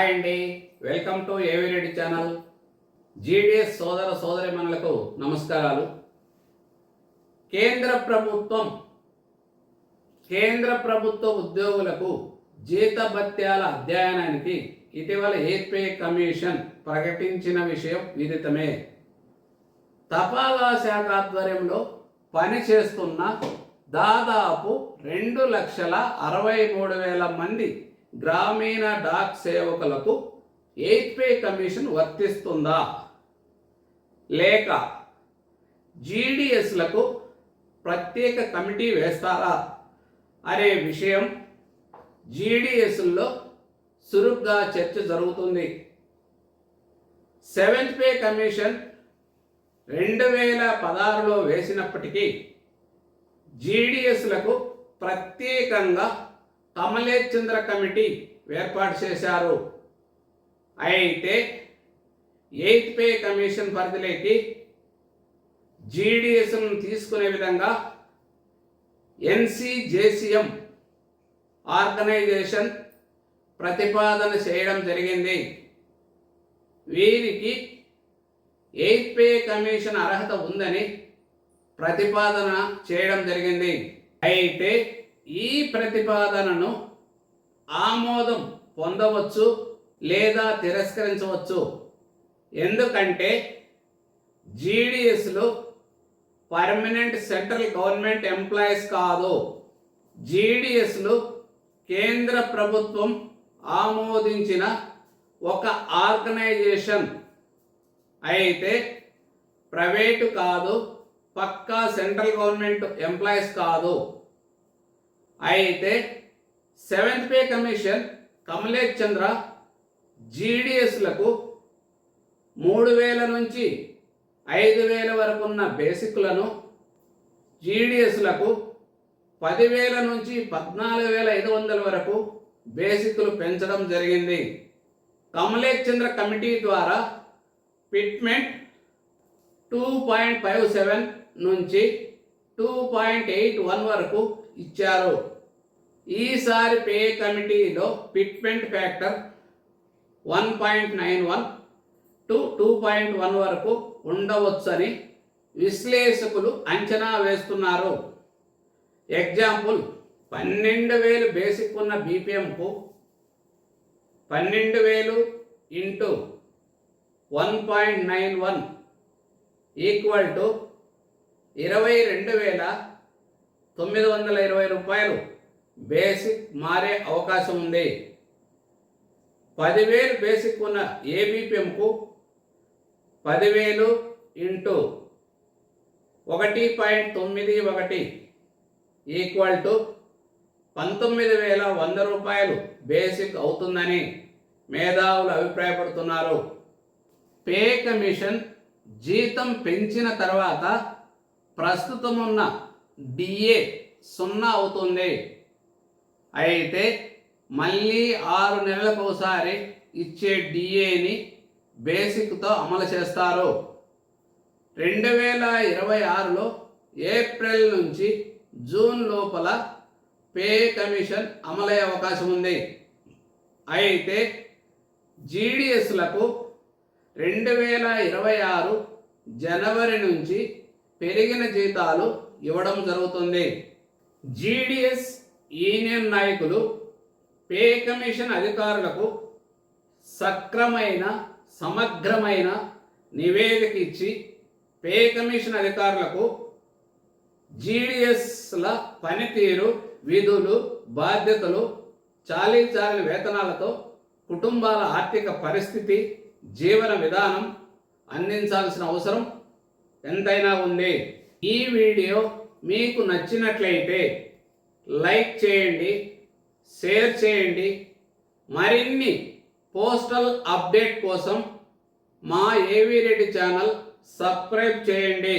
అండి, welcome to ఏవి Reddy channel. GDS సోదర సోదరిమణులకు నమస్కారాలు. కేంద్ర ప్రభుత్వ ఉద్యోగులకు జీతభత్యాల అధ్యయనానికి ఇటీవల ఏపీ కమిషన్ ప్రకటించిన విషయం విదితమే. తపాలా శాఖ ఆధ్వర్యంలో పనిచేస్తున్న దాదాపు 2,63,000 మంది గ్రామీణ డాక్ సేవకులకు 8th పే కమిషన్ వర్తిస్తుందా లేక జీడిఎస్లకు ప్రత్యేక కమిటీ వేస్తారా అనే విషయం జీడిఎస్లో చురుగ్గా చర్చ జరుగుతుంది. 7th పే కమిషన్ 2016లో వేసినప్పటికీ జీడిఎస్లకు ప్రత్యేకంగా కమలేష్ చంద్ర కమిటీ ఏర్పాటు చేశారు. అయితే 8th పే కమిషన్ పరిధిలోకి జీడిఎస్ను తీసుకునే విధంగా NCJCM ఆర్గనైజేషన్ ప్రతిపాదన చేయడం జరిగింది. వీరికి 8th పే కమిషన్ అర్హత ఉందని ప్రతిపాదన చేయడం జరిగింది. అయితే ఈ ప్రతిపాదనను ఆమోదం పొందవచ్చు లేదా తిరస్కరించవచ్చు. ఎందుకంటే జీడిఎస్లు పర్మనెంట్ సెంట్రల్ గవర్నమెంట్ ఎంప్లాయీస్ కాదు. జీడిఎస్లు కేంద్ర ప్రభుత్వం ఆమోదించిన ఒక ఆర్గనైజేషన్. అయితే ప్రైవేటు కాదు, పక్కా సెంట్రల్ గవర్నమెంట్ ఎంప్లాయీస్ కాదు. అయితే 7th పే కమిషన్ కమలేష్ చంద్ర జీడిఎస్లకు 3,000 నుంచి 5,000 వరకు ఉన్న బేసిక్లను, జీడిఎస్లకు 10,000 నుంచి 14,500 వరకు బేసిక్లు పెంచడం జరిగింది. కమలేష్ చంద్ర కమిటీ ద్వారా ఫిట్మెంట్ 2.57 నుంచి 2.81 వరకు ఇచ్చారు. ఈసారి పే కమిటీలో ఫిట్మెంట్ ఫ్యాక్టర్ 1.91 టు 2.1 వరకు ఉండవచ్చని విశ్లేషకులు అంచనా వేస్తున్నారు. ఎగ్జాంపుల్, 12,000 బేసిక్ ఉన్న బీపీఎంకు 12,000 ఇంటూ 1.91 ఈక్వల్ టు 22,920 రూపాయలు బేసిక్ మారే అవకాశం ఉంది. 10,000 బేసిక్ ఉన్న ఏబీపీఎంకు 10,000 ఇంటూ 1.91 ఈక్వల్ టు 19,100 రూపాయలు బేసిక్ అవుతుందని మేధావులు అభిప్రాయపడుతున్నారు. పే కమిషన్ జీతం పెంచిన తర్వాత ప్రస్తుతం ఉన్న డిఏ 0 అవుతుంది. అయితే మళ్ళీ 6 నెలలకు ఒకసారి ఇచ్చే డిఏని బేసిక్తో అమలు చేస్తారు. 2026లో ఏప్రిల్ నుంచి జూన్ లోపల పే కమిషన్ అమలయ్యే అవకాశం ఉంది. అయితే జీడిఎస్లకు 2026 జనవరి నుంచి పెరిగిన జీతాలు ఇవ్వడం జరుగుతుంది. జీడిఎస్ యూనియన్ నాయకులు పే కమిషన్ అధికారులకు సక్రమైన సమగ్రమైన నివేదిక ఇచ్చి పే కమిషన్ అధికారులకు జీడిఎస్ల పనితీరు, విధులు, బాధ్యతలు, చాలీచాలని వేతనాలతో కుటుంబాల ఆర్థిక పరిస్థితి, జీవన విధానం అందించాల్సిన అవసరం ఎంతైనా ఉంది. ఈ వీడియో మీకు నచ్చినట్లయితే లైక్ చేయండి, షేర్ చేయండి. మరిన్ని పోస్టల్ అప్డేట్ కోసం మా ఏవి రెడ్డి ఛానల్ సబ్స్క్రైబ్ చేయండి.